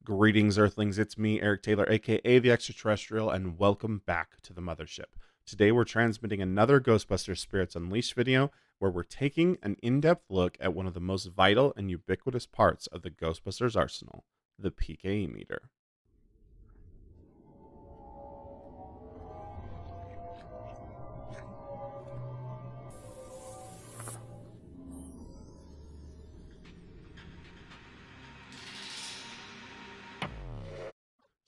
Greetings, Earthlings. It's me, Eric Taylor, aka the Extraterrestrial, and welcome back to the Mothership. Today, we're transmitting another Ghostbusters Spirits Unleashed video where we're taking an in depth look at one of the most vital and ubiquitous parts of the Ghostbusters arsenal, the PKE meter.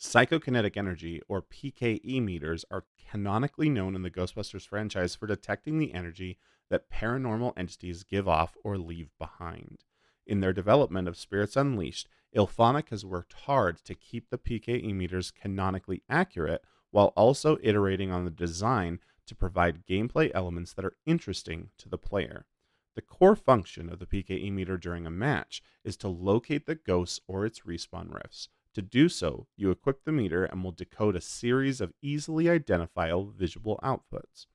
Psychokinetic energy, or PKE meters, are canonically known in the Ghostbusters franchise for detecting the energy that paranormal entities give off or leave behind. In their development of Spirits Unleashed, Illfonic has worked hard to keep the PKE meters canonically accurate while also iterating on the design to provide gameplay elements that are interesting to the player. The core function of the PKE meter during a match is to locate the ghosts or its respawn rifts. To do so, you equip the meter and will decode a series of easily identifiable visual outputs.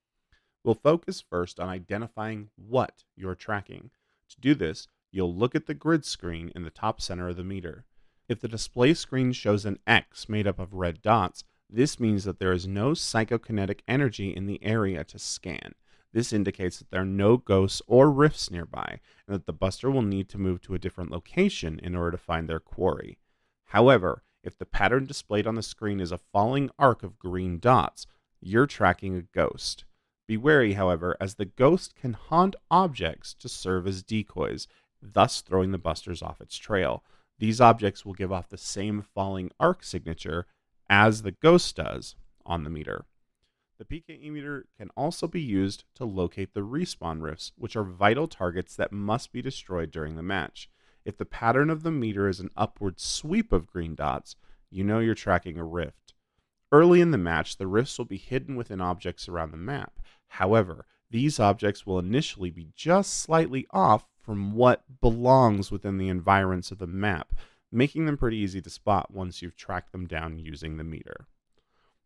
We'll focus first on identifying what you're tracking. To do this, you'll look at the grid screen in the top center of the meter. If the display screen shows an X made up of red dots, this means that there is no psychokinetic energy in the area to scan. This indicates that there are no ghosts or rifts nearby, and that the Buster will need to move to a different location in order to find their quarry. However, if the pattern displayed on the screen is a falling arc of green dots, you're tracking a ghost. Be wary, however, as the ghost can haunt objects to serve as decoys, thus throwing the Busters off its trail. These objects will give off the same falling arc signature as the ghost does on the meter. The PKE meter can also be used to locate the respawn rifts, which are vital targets that must be destroyed during the match. If the pattern of the meter is an upward sweep of green dots, you know you're tracking a rift. Early in the match, the rifts will be hidden within objects around the map. However, these objects will initially be just slightly off from what belongs within the environs of the map, making them pretty easy to spot once you've tracked them down using the meter.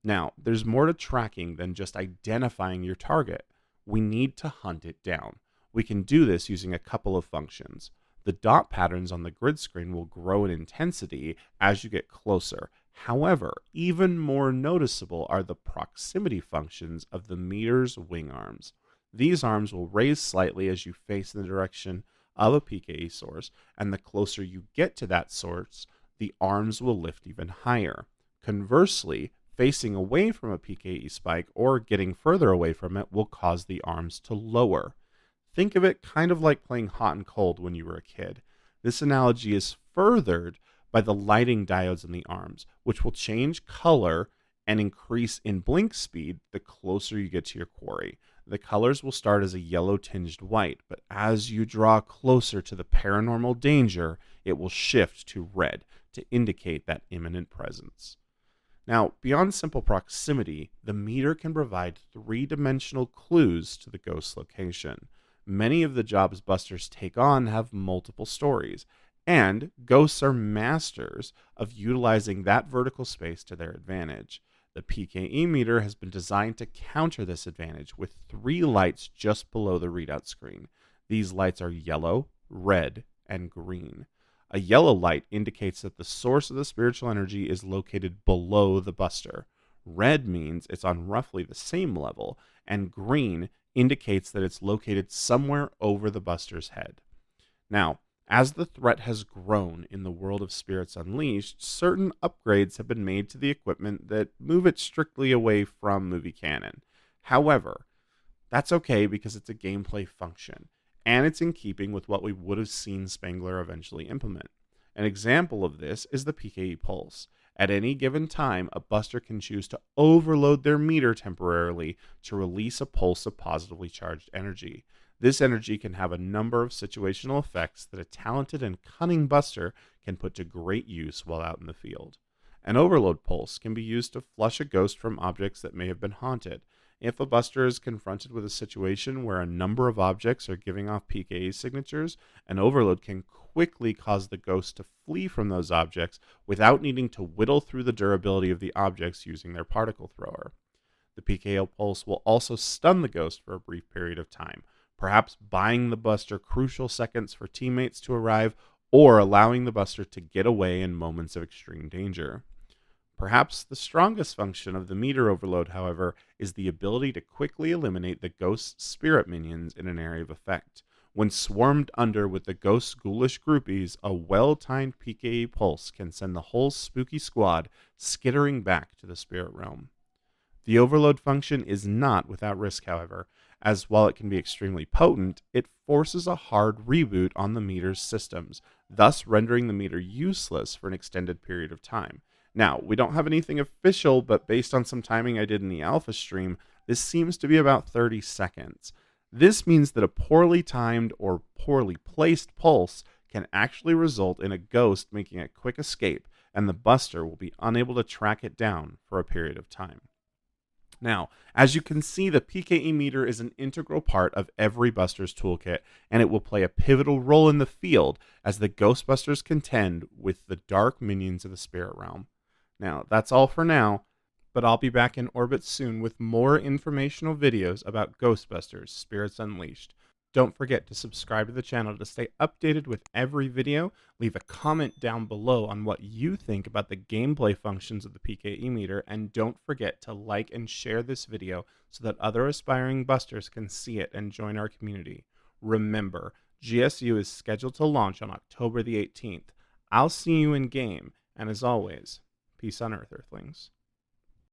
Now, there's more to tracking than just identifying your target. We need to hunt it down. We can do this using a couple of functions. The dot patterns on the grid screen will grow in intensity as you get closer. However, even more noticeable are the proximity functions of the meter's wing arms. These arms will raise slightly as you face in the direction of a PKE source, and the closer you get to that source, the arms will lift even higher. Conversely, facing away from a PKE spike or getting further away from it will cause the arms to lower. Think of it kind of like playing hot and cold when you were a kid. This analogy is furthered by the lighting diodes in the arms, which will change color and increase in blink speed the closer you get to your quarry. The colors will start as a yellow tinged white, but as you draw closer to the paranormal danger, it will shift to red to indicate that imminent presence. Now, beyond simple proximity, the meter can provide three-dimensional clues to the ghost's location. Many of the jobs Busters take on have multiple stories, and ghosts are masters of utilizing that vertical space to their advantage. The PKE meter has been designed to counter this advantage with three lights just below the readout screen. These lights are yellow, red, and green. A yellow light indicates that the source of the spiritual energy is located below the Buster. Red means it's on roughly the same level, and green indicates that it's located somewhere over the Buster's head. Now, as the threat has grown in the world of Spirits Unleashed, certain upgrades have been made to the equipment that move it strictly away from movie canon. However, that's okay because it's a gameplay function, and it's in keeping with what we would have seen Spengler eventually implement. An example of this is the PKE Pulse. At any given time, a Buster can choose to overload their meter temporarily to release a pulse of positively charged energy. This energy can have a number of situational effects that a talented and cunning Buster can put to great use while out in the field. An overload pulse can be used to flush a ghost from objects that may have been haunted. If a Buster is confronted with a situation where a number of objects are giving off PKE signatures, an overload can quickly cause the ghost to flee from those objects without needing to whittle through the durability of the objects using their particle thrower. The PKE pulse will also stun the ghost for a brief period of time, perhaps buying the Buster crucial seconds for teammates to arrive or allowing the buster to get away in moments of extreme danger. Perhaps the strongest function of the meter overload, however, is the ability to quickly eliminate the ghost's spirit minions in an area of effect. When swarmed under with the ghost's ghoulish groupies, a well-timed PKE pulse can send the whole spooky squad skittering back to the spirit realm. The overload function is not without risk, however, as while it can be extremely potent, it forces a hard reboot on the meter's systems, thus rendering the meter useless for an extended period of time. Now, we don't have anything official, but based on some timing I did in the alpha stream, this seems to be about 30 seconds. This means that a poorly timed or poorly placed pulse can actually result in a ghost making a quick escape, and the buster will be unable to track it down for a period of time. Now, as you can see, the PKE meter is an integral part of every Buster's toolkit, and it will play a pivotal role in the field as the Ghostbusters contend with the dark minions of the spirit realm. Now, that's all for now, but I'll be back in orbit soon with more informational videos about Ghostbusters Spirits Unleashed. Don't forget to subscribe to the channel to stay updated with every video. Leave a comment down below on what you think about the gameplay functions of the PKE meter, and don't forget to like and share this video so that other aspiring busters can see it and join our community. Remember, GSU is scheduled to launch on October the 18th. I'll see you in game, and as always, peace on Earth, Earthlings.